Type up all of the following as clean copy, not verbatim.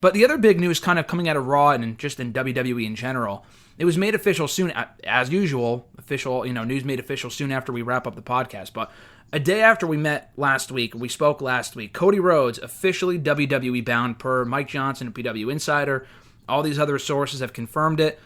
But the other big news kind of coming out of Raw and just in WWE in general, it was made official soon, as usual, news made official soon after we wrap up the podcast. But a day after we spoke last week, Cody Rhodes officially WWE bound per Mike Johnson and PWInsider. All these other sources have confirmed it.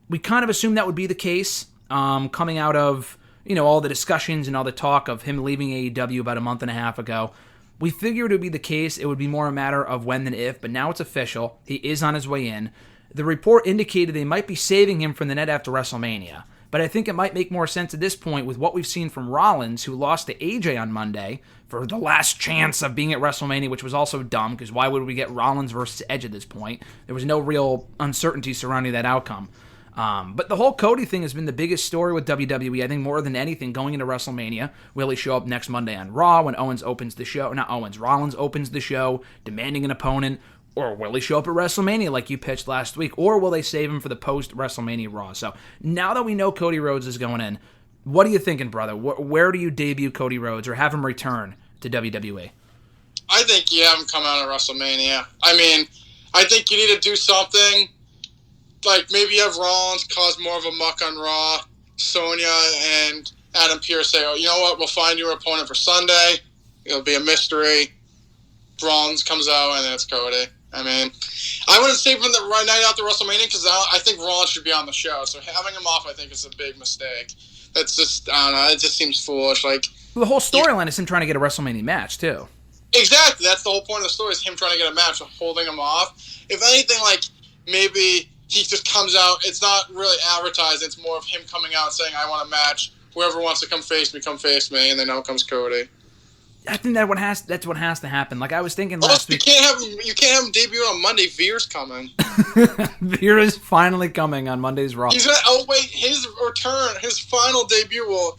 We kind of assumed that would be the case, coming out of, all the discussions and all the talk of him leaving AEW about a month and a half ago. We figured it would be the case. It would be more a matter of when than if, but now it's official. He is on his way in. The report indicated they might be saving him from the net after WrestleMania, but I think it might make more sense at this point with what we've seen from Rollins, who lost to AJ on Monday for the last chance of being at WrestleMania, which was also dumb, because why would we get Rollins versus Edge at this point? There was no real uncertainty surrounding that outcome. But the whole Cody thing has been the biggest story with WWE, I think more than anything, going into WrestleMania. Will he show up next Monday on Raw when Rollins opens the show, demanding an opponent? Or will he show up at WrestleMania like you pitched last week? Or will they save him for the post-WrestleMania Raw? So now that we know Cody Rhodes is going in, what are you thinking, brother? Where do you debut Cody Rhodes or have him return to WWE? I think you have him come out at WrestleMania. I mean, I think you need to do something. Like, maybe you have Rollins cause more of a muck on Raw, Sonya and Adam Pearce say, oh, you know what, we'll find your opponent for Sunday. It'll be a mystery. Rollins comes out, and then it's Cody. I mean, I wouldn't save him the right night after WrestleMania because I think Rollins should be on the show. So having him off, I think, is a big mistake. That's just, I don't know, it just seems foolish. Like, the whole storyline is him trying to get a WrestleMania match, too. Exactly. That's the whole point of the story, is him trying to get a match, holding him off. If anything, like, maybe he just comes out. It's not really advertised. It's more of him coming out saying, I want a match. Whoever wants to come face me. And then out comes Cody. I think that's what has to happen. Like I was thinking last week. You can't have him debut on Monday. Veer's coming. Veer is finally coming on Monday's Raw. He's going to outweigh his return. His final debut will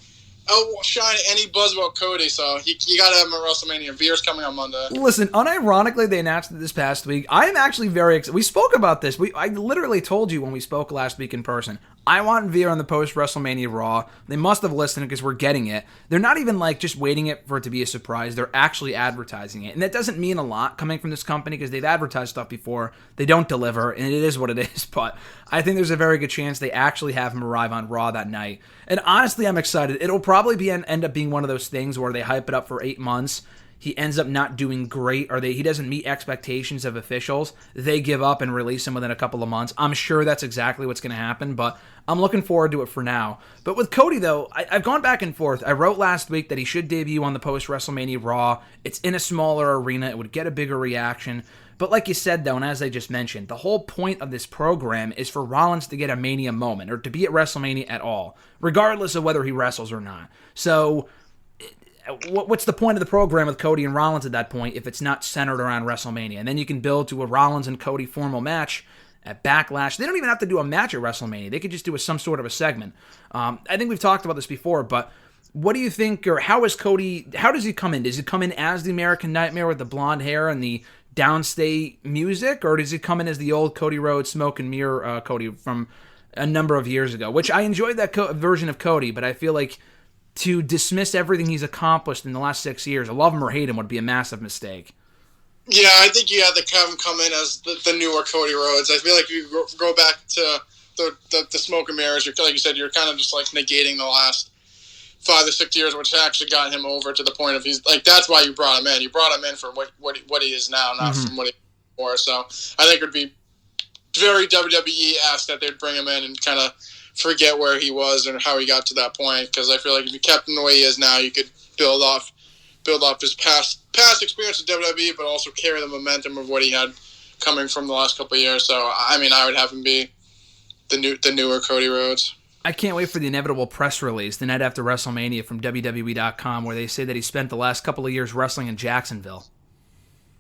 outshine any buzz about Cody, so you got to have him at WrestleMania. Veer's coming on Monday. Listen, unironically, they announced it this past week. I am actually very excited. We spoke about this. I literally told you when we spoke last week in person, I want Veer on the post-WrestleMania Raw. They must have listened because we're getting it. They're not even like just waiting for it to be a surprise. They're actually advertising it. And that doesn't mean a lot coming from this company because they've advertised stuff before. They don't deliver, and it is what it is. But I think there's a very good chance they actually have him arrive on Raw that night. And honestly, I'm excited. It'll probably end up being one of those things where they hype it up for 8 months. He ends up not doing great, or he doesn't meet expectations of officials. They give up and release him within a couple of months. I'm sure that's exactly what's going to happen, but I'm looking forward to it for now. But with Cody, though, I've gone back and forth. I wrote last week that he should debut on the post-WrestleMania Raw. It's in a smaller arena. It would get a bigger reaction. But like you said, though, and as I just mentioned, the whole point of this program is for Rollins to get a Mania moment, or to be at WrestleMania at all, regardless of whether he wrestles or not. So what's the point of the program with Cody and Rollins at that point if it's not centered around WrestleMania? And then you can build to a Rollins and Cody formal match at Backlash. They don't even have to do a match at WrestleMania. They could just do some sort of a segment. I think we've talked about this before, but what do you think, or how does he come in? Does he come in as the American Nightmare with the blonde hair and the downstate music, or does he come in as the old Cody Rhodes smoke and mirror Cody from a number of years ago? Which I enjoyed that version of Cody, but I feel like to dismiss everything he's accomplished in the last 6 years, love him or hate him, would be a massive mistake. Yeah, I think you had to have him come in as the newer Cody Rhodes. I feel like if you go back to the smoke and mirrors, like you said, you're kind of just like negating the last 5 or 6 years, which actually got him over to the point of he's like, that's why you brought him in. You brought him in for what he is now, not from what he was before. So I think it would be very WWE-esque that they'd bring him in and kind of forget where he was and how he got to that point. Because I feel like if you kept him the way he is now, you could build off his past experience with WWE, but also carry the momentum of what he had coming from the last couple of years. So I mean, I would have him be the newer Cody Rhodes. I can't wait for the inevitable press release the night after WrestleMania from WWE.com where they say that he spent the last couple of years wrestling in Jacksonville.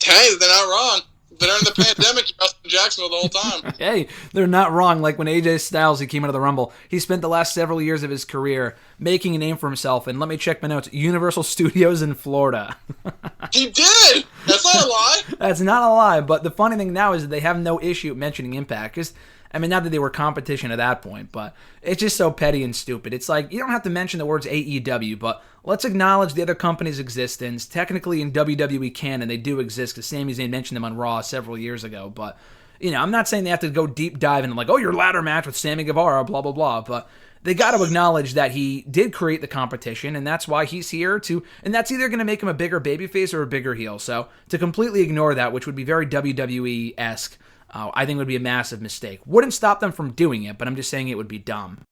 Hey, they're not wrong. During the pandemic, he wrestled in Jacksonville the whole time. Hey, they're not wrong. Like when AJ Styles, he came out of the Rumble, he spent the last several years of his career making a name for himself. And let me check my notes. Universal Studios in Florida. He did! That's not a lie. That's not a lie. But the funny thing now is that they have no issue mentioning Impact. Because I mean, not that they were competition at that point, but it's just so petty and stupid. It's like, you don't have to mention the words AEW, but let's acknowledge the other company's existence. Technically, in WWE canon, they do exist, because Sami Zayn mentioned them on Raw several years ago, but, I'm not saying they have to go deep dive into like, oh, your ladder match with Sammy Guevara, blah, blah, blah, but they got to acknowledge that he did create the competition, and that's why he's here and that's either going to make him a bigger babyface or a bigger heel. So to completely ignore that, which would be very WWE-esque, I think would be a massive mistake. Wouldn't stop them from doing it, but I'm just saying it would be dumb.